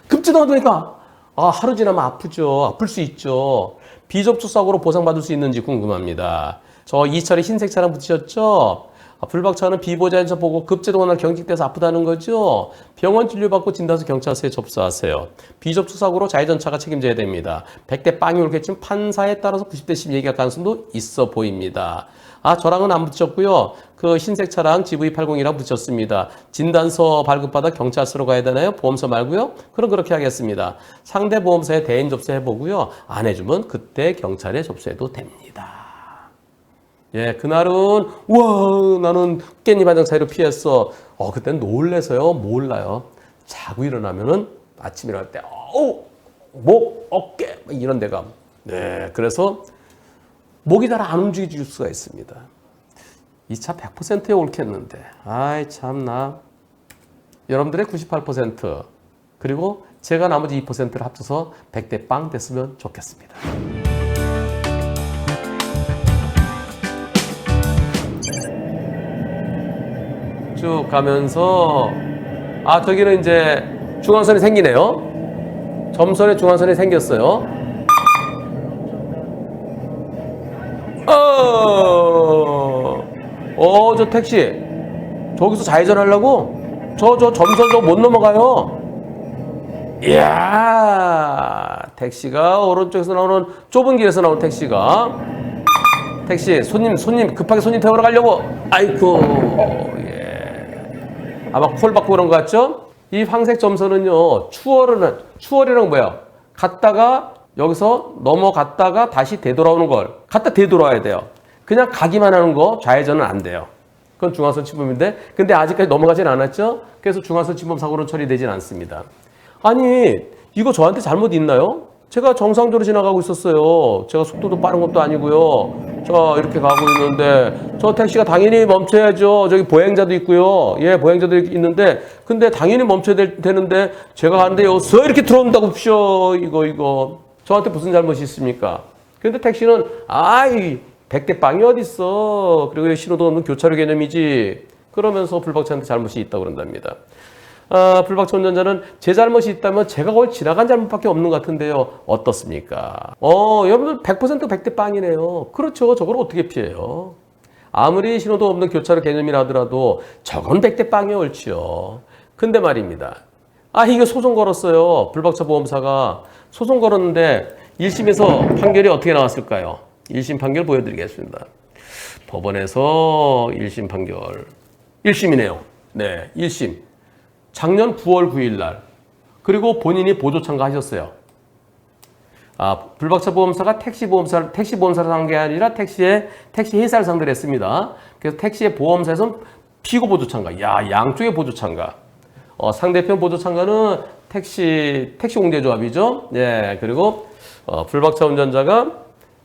급제동하니까 하루 지나면 아프죠. 아플 수 있죠. 비접촉 사고로 보상받을 수 있는지 궁금합니다. 저 2차례 흰색 차량 붙이셨죠? 불박차는 비보좌에서 보고 급제동하나 경직돼서 아프다는 거죠? 병원 진료받고 진단서 경찰서에 접수하세요. 비접촉 사고로 좌회전차가 책임져야 됩니다. 100대 빵이 옳겠지만 판사에 따라서 90대 10 얘기할 가능성도 있어 보입니다. 저랑은 안 붙였고요. 그 흰색 차량 GV80이랑 붙였습니다. 진단서 발급받아 경찰서로 가야 되나요? 보험서 말고요? 그럼 그렇게 하겠습니다. 상대 보험사에 대인 접수해보고요. 안 해주면 그때 경찰에 접수해도 됩니다. 예, 그날은 우와 나는 깻잎 한 장 사이로 피했어. 그때는 놀래서요. 몰라요. 자고 일어나면은 아침 일어날 때 목, 어깨 이런 데가. 네, 그래서 목이 잘 안 움직여질 수가 있습니다. 이 차 100%에 옳겠는데. 아이 참나. 여러분들의 98% 그리고 제가 나머지 2%를 합쳐서 100대 빵 됐으면 좋겠습니다. 쭉 가면서 저기는 이제 중앙선이 생기네요. 점선에 중앙선이 생겼어요. 저 택시 저기서 좌회전하려고 저 점선 저거 못 넘어가요. 이야, 택시가 오른쪽에서 나오는 좁은 길에서 나오는 택시 손님 급하게 손님 태우러 가려고 아이고 아마 콜 받고 그런 것 같죠? 이 황색 점선은요, 추월이라는 뭐야? 갔다가 여기서 넘어갔다가 다시 되돌아오는 걸 갔다 되돌아와야 돼요. 그냥 가기만 하는 거 좌회전은 안 돼요. 그건 중앙선 침범인데 근데 아직까지 넘어가진 않았죠? 그래서 중앙선 침범 사고는 처리되진 않습니다. 아니 이거 저한테 잘못 있나요? 제가 정상적으로 지나가고 있었어요. 제가 속도도 빠른 것도 아니고요. 저 이렇게 가고 있는데 저 택시가 당연히 멈춰야죠. 저기 보행자도 있고요. 예, 보행자도 있는데 근데 당연히 멈춰야 되는데 제가 가는데 여기서 이렇게 들어온다고 봅시오. 이거 저한테 무슨 잘못이 있습니까? 근데 택시는 100대 빵이 어딨어. 그리고 신호도 없는 교차로 개념이지. 그러면서 불박차한테 잘못이 있다고 그런답니다. 불박차 운전자는 제 잘못이 있다면 제가 거의 지나간 잘못밖에 없는 것 같은데요. 어떻습니까? 여러분들 100% 100대 빵이네요. 그렇죠. 저걸 어떻게 피해요? 아무리 신호도 없는 교차로 개념이라 하더라도 저건 100대 빵이 옳지요. 근데 말입니다. 이거 소송 걸었어요. 불박차 보험사가 소송 걸었는데 1심에서 판결이 어떻게 나왔을까요? 1심 판결 보여드리겠습니다. 법원에서 1심 판결. 1심이네요. 네, 1심. 작년 9월 9일 날. 그리고 본인이 보조 참가하셨어요. 불박차 보험사가 택시 보험사를 한 게 아니라 택시 회사를 상대로 했습니다. 그래서 택시의 보험사에서는 피고 보조 참가. 양쪽의 보조 참가. 상대편 보조 참가는 택시 공제조합이죠. 네, 그리고 불박차 운전자가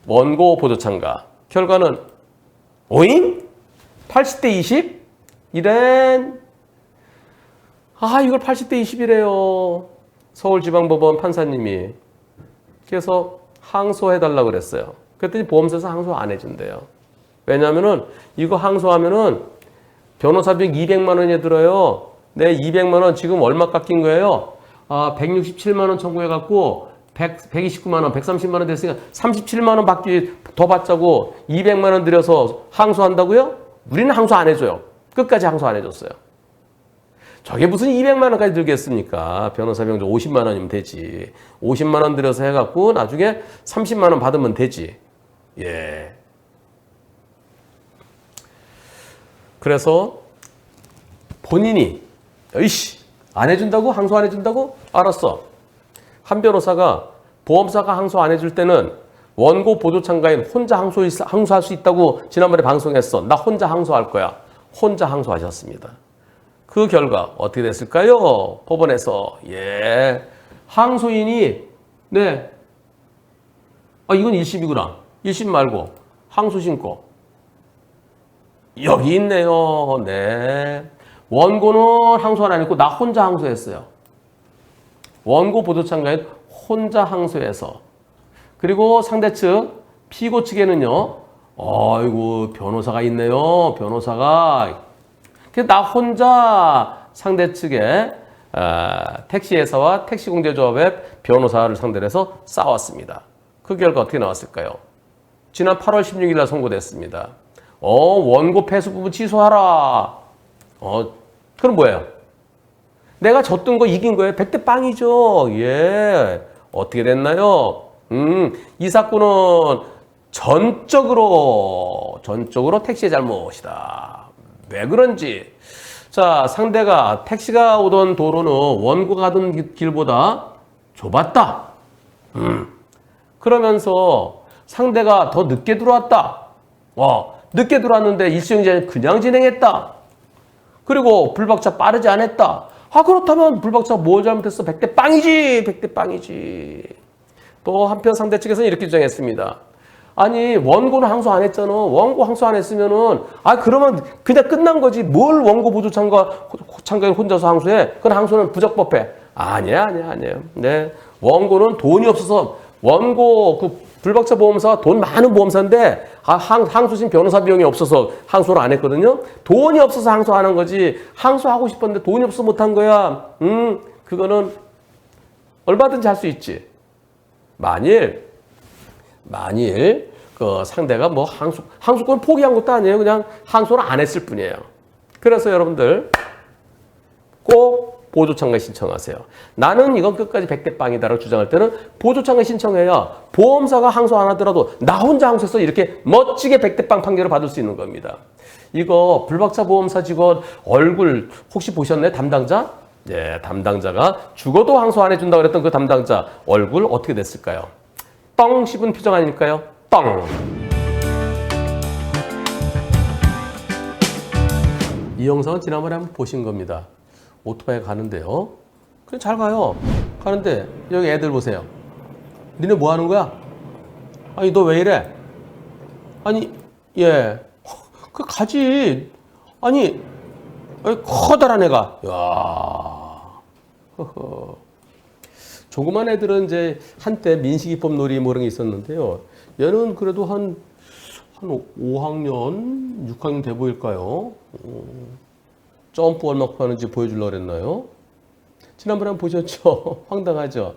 원고 보조 참가. 결과는 오잉? 80대 20? 이런 이걸 80대 20이래요. 서울지방법원 판사님이. 그래서 항소해달라고 그랬어요. 그랬더니 보험사에서 항소 안 해준대요. 왜냐하면은 이거 항소하면은 변호사비 200만 원이 들어요. 네, 200만 원 지금 얼마 깎인 거예요? 167만 원 청구해갖고 129만 원, 130만 원 됐으니까 37만 원 더 받자고 200만 원 들여서 항소한다고요? 우리는 항소 안 해줘요. 끝까지 항소 안 해줬어요. 저게 무슨 200만 원까지 들겠습니까? 변호사 비용 50만 원이면 되지. 50만 원 들여서 해갖고 나중에 30만 원 받으면 되지. 예. 그래서 본인이 안 해준다고? 항소 안 해준다고? 알았어. 한 변호사가 보험사가 항소 안 해줄 때는 원고 보조 참가인 혼자 항소할 수 있다고 지난번에 방송했어. 나 혼자 항소할 거야. 혼자 항소하셨습니다. 그 결과 어떻게 됐을까요? 법원에서 항소인이 네, 이건 1심이구나. 1심 말고 항소 신고 여기 있네요. 네, 원고는 항소 안 했고 나 혼자 항소했어요. 원고 보조 참가인 혼자 항소해서 그리고 상대 측 피고 측에는요. 아이고 변호사가 있네요. 변호사가 그래서 나 혼자 상대 측에 택시회사와 택시공제조합의 변호사를 상대로 해서 싸웠습니다. 그 결과 어떻게 나왔을까요? 지난 8월 16일 날 선고됐습니다. 원고 패소 부분 취소하라. 그럼 뭐예요? 내가 졌던 거 이긴 거예요. 100대 빵이죠. 예. 어떻게 됐나요? 이 사건은 전적으로 택시의 잘못이다. 왜 그런지. 자, 상대가 택시가 오던 도로는 원고가 가던 길보다 좁았다. 그러면서 상대가 더 늦게 들어왔다. 늦게 들어왔는데 일시정지 그냥 진행했다. 그리고 불박차 빠르지 않았다. 그렇다면 불박차 뭐 잘못했어? 100대 빵이지. 100대 빵이지. 또 한편 상대 측에서는 이렇게 주장했습니다. 아니 원고는 항소 안 했잖아. 원고 항소 안 했으면은 그러면 그냥 끝난 거지. 뭘 원고 보조 참가인 혼자서 항소해? 그건 항소는 부적법해. 아니에요. 네, 원고는 돈이 없어서 원고 그 불박차 보험사가 돈 많은 보험사인데 항소심 변호사 비용이 없어서 항소를 안 했거든요. 돈이 없어서 항소하는 거지. 항소하고 싶었는데 돈이 없어서 못한 거야. 그거는 얼마든지 할 수 있지. 만일 그 상대가 뭐 항소권을 포기한 것도 아니에요. 그냥 항소를 안 했을 뿐이에요. 그래서 여러분들 꼭 보조참가 신청하세요. 나는 이건 끝까지 100대 빵이다라고 주장할 때는 보조참가 신청해야 보험사가 항소 안 하더라도 나 혼자 항소해서 이렇게 멋지게 100대 빵 판결을 받을 수 있는 겁니다. 이거 불박차 보험사 직원 얼굴 혹시 보셨나요? 담당자? 네, 담당자가 죽어도 항소 안 해준다고 그랬던 그 담당자 얼굴 어떻게 됐을까요? 뻥 씹은 표정 아닐까요? 뻥! 이 영상은 지난번에 한번 보신 겁니다. 오토바이 가는데요. 그냥 잘 가요. 가는데 여기 애들 보세요. 니네 뭐 하는 거야? 아니 너 왜 이래? 아니 그 가지. 아니 커다란 애가. 조그만 애들은 이제 한때 민식이법 놀이 뭐 이런 게 있었는데요. 얘는 그래도 한 5학년, 6학년 돼 보일까요? 점프 얼마큼 하는지 보여주려고 그랬나요? 지난번에 한번 보셨죠? 황당하죠?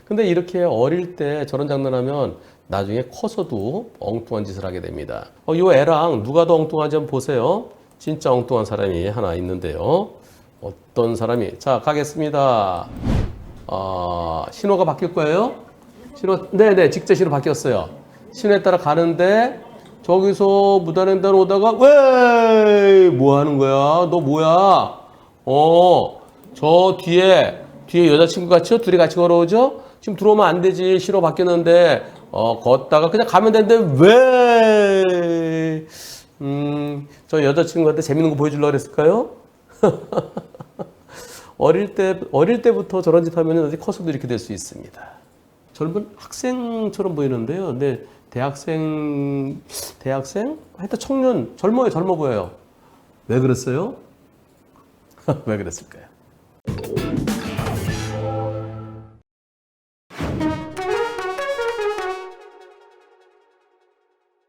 근데 이렇게 어릴 때 저런 장난하면 나중에 커서도 엉뚱한 짓을 하게 됩니다. 요 애랑 누가 더 엉뚱한지 한번 보세요. 진짜 엉뚱한 사람이 하나 있는데요. 어떤 사람이? 자, 가겠습니다. 신호가 바뀔 거예요. 네네, 직제 신호 바뀌었어요. 신호에 따라 가는데, 저기서 무단횡단 오다가, 왜? 뭐 하는 거야? 너 뭐야? 저 뒤에 여자친구 같이요? 둘이 같이 걸어오죠? 지금 들어오면 안 되지. 신호 바뀌었는데, 걷다가 그냥 가면 되는데, 왜? 저 여자친구한테 재밌는 거 보여주려고 그랬을까요? 어릴 때부터 저런 짓 하면 어디 커서도 이렇게 될 수 있습니다. 젊은 학생처럼 보이는데요. 근데 대학생? 하여튼 청년, 젊어 보여요. 왜 그랬어요? 왜 그랬을까요?